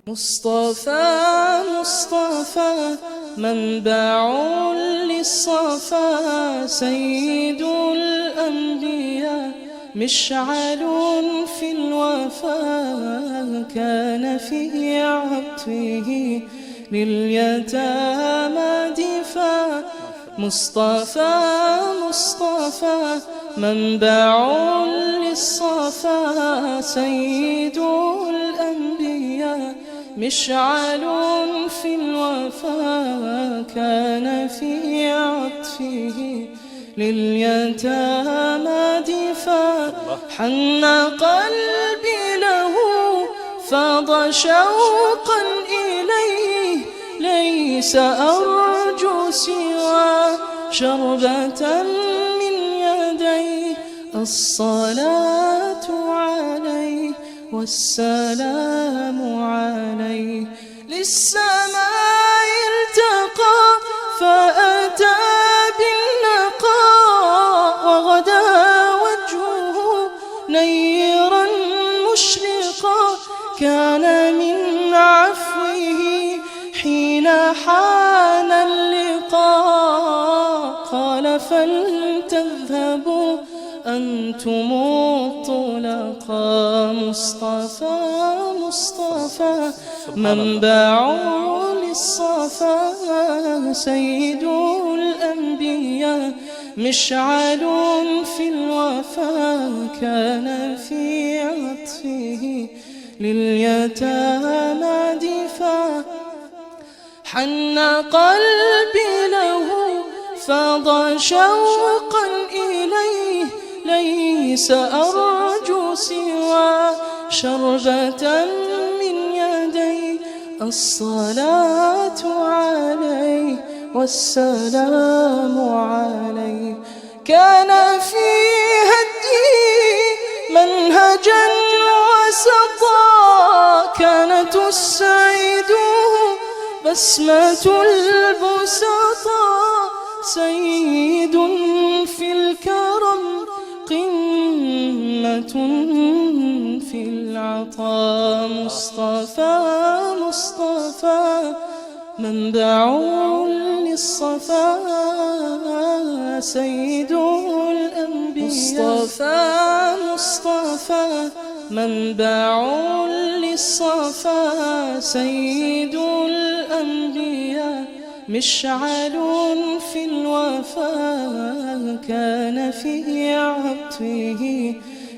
مصطفى مصطفى منبع للصفا، سيد الأنبياء مشعل في الوفا، كان في عطفه لليتامى دفا. مصطفى مصطفى منبع للصفا، سيد الأنبياء مشعل في الوفا، كان في عطفه لليتامى دفا. حن قلبي له فاض شوقا إليه، ليس أرجو سوى شربة من يديه. الصلاة عليه والسلام عليه، للسماء ارتقى فأتى بالنقاء، وغدا وجهه نيرا مشرقا، كان من عفوه حين حان اللقاء. قال فلتذهبوا أنتم الطلقاء. مصطفى مصطفى منبع للصفا، سيد الأنبياء مشعل في الوفا، كان في عطفه لليتامى دفا. حن قلبي له فاض شوقا إليه، ليس أرجو سوى شربة من يديه. الصلاة عليه والسلام عليه، كان في هديه منهجا وسطا، كانت السعيده بسمة البسطاء. سيد في الكرم قمة في العطاء. مصطفى مصطفى منبع للصفا، سيد الأنبياء. مصطفى مصطفى منبع للصفا، سيد الأنبياء مشعل في الوفا، كان في عطفه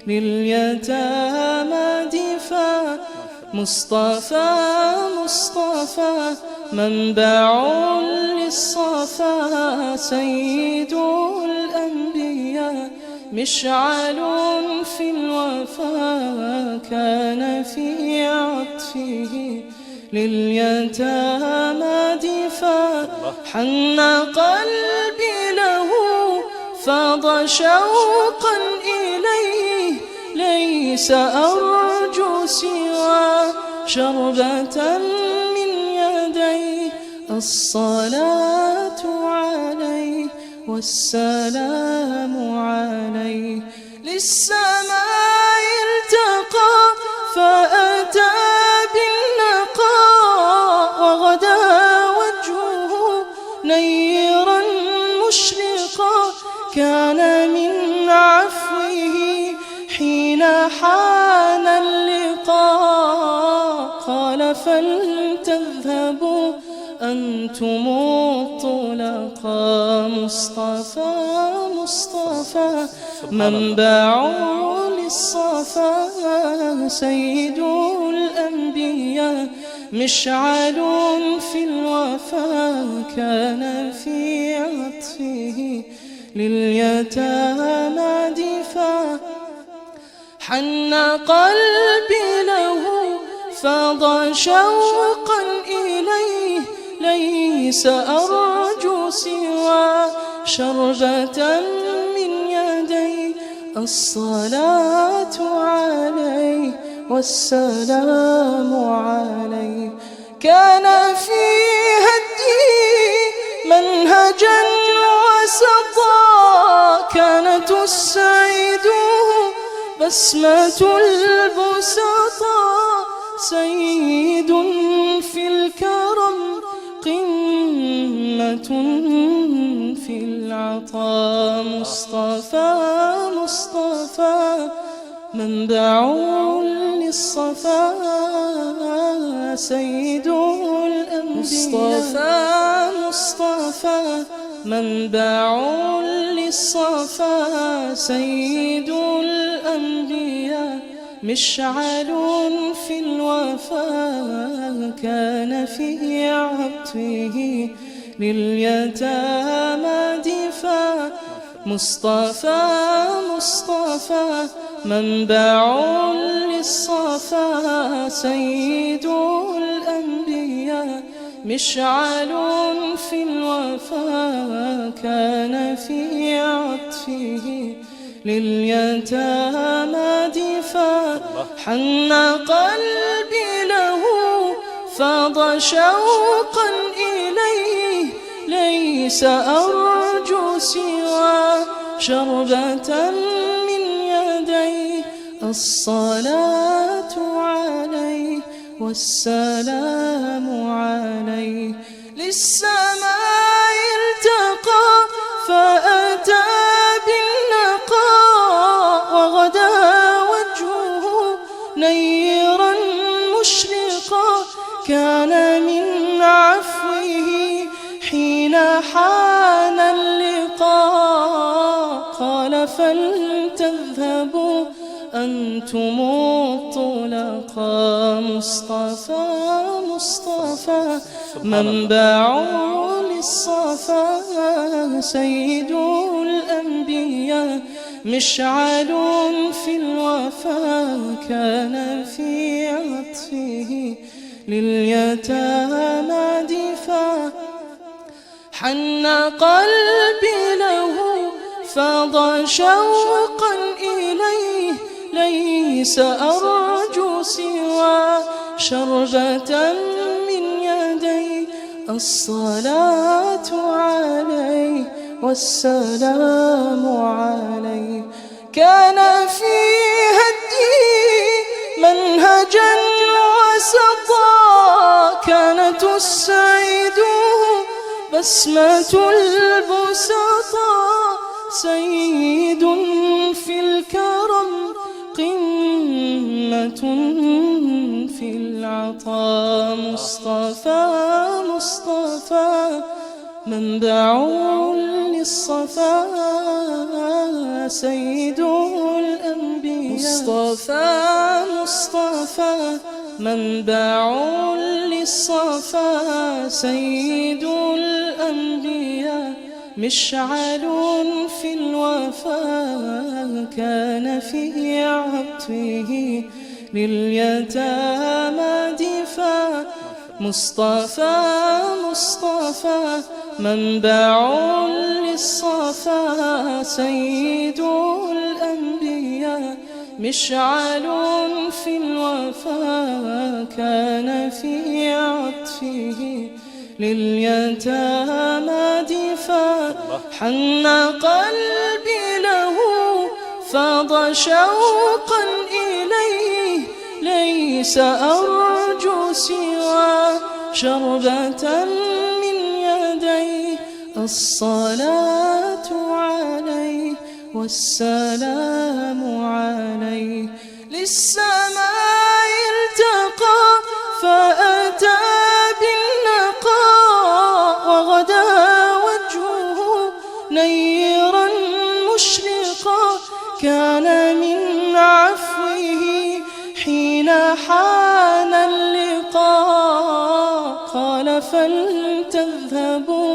لليتامى دفا. مصطفى مصطفى منبع للصفا، سيد الأنبياء مشعل في الوفا، كان في عطفه لليتامى دفا. حن قلبي له فاض شوقا إليه، ليس أرجو سوى شربة من يديه. الصلاة عليه والسلام عليه، للسماء ارتقى فأتى بالنقاء، وغدا وجهه نيرا مشرقا، كان من عفوه حين حان اللقاء. قال فلتذهبوا أنتم الطلقاء. مصطفى مصطفى منبع للصفا، سيد الأنبياء مشعل في الوفا، كان في عطفه لليتامى دفا. حن قلبي له فاض شوقا إليه، ليس أرجو سوى شربة من يديه. الصلاة عليه والسلام عليه، كان في هديه منهجا وسطا، كانت السعيده بسمة البسطاء. سيد في العطاء. مصطفى منبع للصفا سيد الأنبياء. مصطفى منبع للصفا سيد الأنبياء. مشعل في الوفا كان في عطفه لليتامى دفاع. مصطفى منبع للصفا سيد الأنبياء. مشعل في الوفا كان في عطفه لليتامى دفاع. حن قلبي له فاض شوقا إليه. ليس أرجو سوى شربة من يديه. الصلاة عليه والسلام عليه. للسماء ارتقى فأتى بالنقاء. وغدا وجهه نيرا مشرقا. كان من عفوه حين حان اللقاء. قال فلتذهبوا أنتم الطلقاء. مصطفى منبع للصفا سيد الأنبياء. مشعل في الوفا كان في عطفه لليتامى دفاع. حن قلبي له فاض شوقا إليه. ليس أرجو سوى شربة من يديه. الصلاة عليه والسلام عليه. كان في هديه منهجا وسطا. كانت السعيد بسمة البسطاء. سيد في الكرم قمة في العطاء. مصطفى منبع للصفا سيد الأنبياء. مصطفى منبع للصفا سيد الأنبياء. مشعل في الوفا كان في عطفه لليتامى دفاع. مصطفى منبع للصفا سيد الأنبياء. مشعل في الوفا كان في عطفه لليتامى دفاع. حن قلبي له فاض شوقا إليه. ليس أرجو سوى شربة من يديه. الصلاة عليه والسلام عليه. للسماء ارتقى فأتى بالنقاء. وغدا وجهه نيرا مشرقا. كان من عفوه حين حان اللقاء. قال فلتذهبوا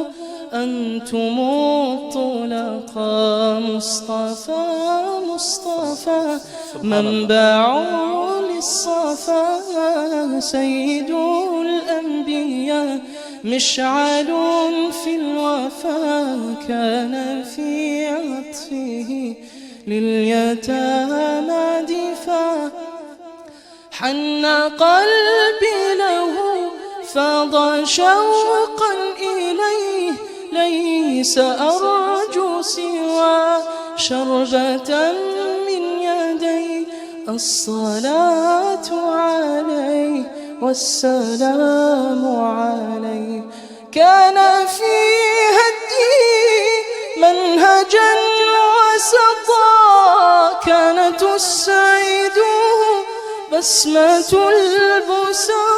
أنتم الطلقاء. مصطفى منبع للصفا سيد الأنبياء. مشعل في الوفا كان في عطفه لليتامى دفاع. حن قلبي له فاض شوقا إليه. ليس أرجو سوى شربة من يديه. الصلاة عليه والسلام عليه. كان في هديه منهجا وسطا، كانت السعيد بسمة البسطاء.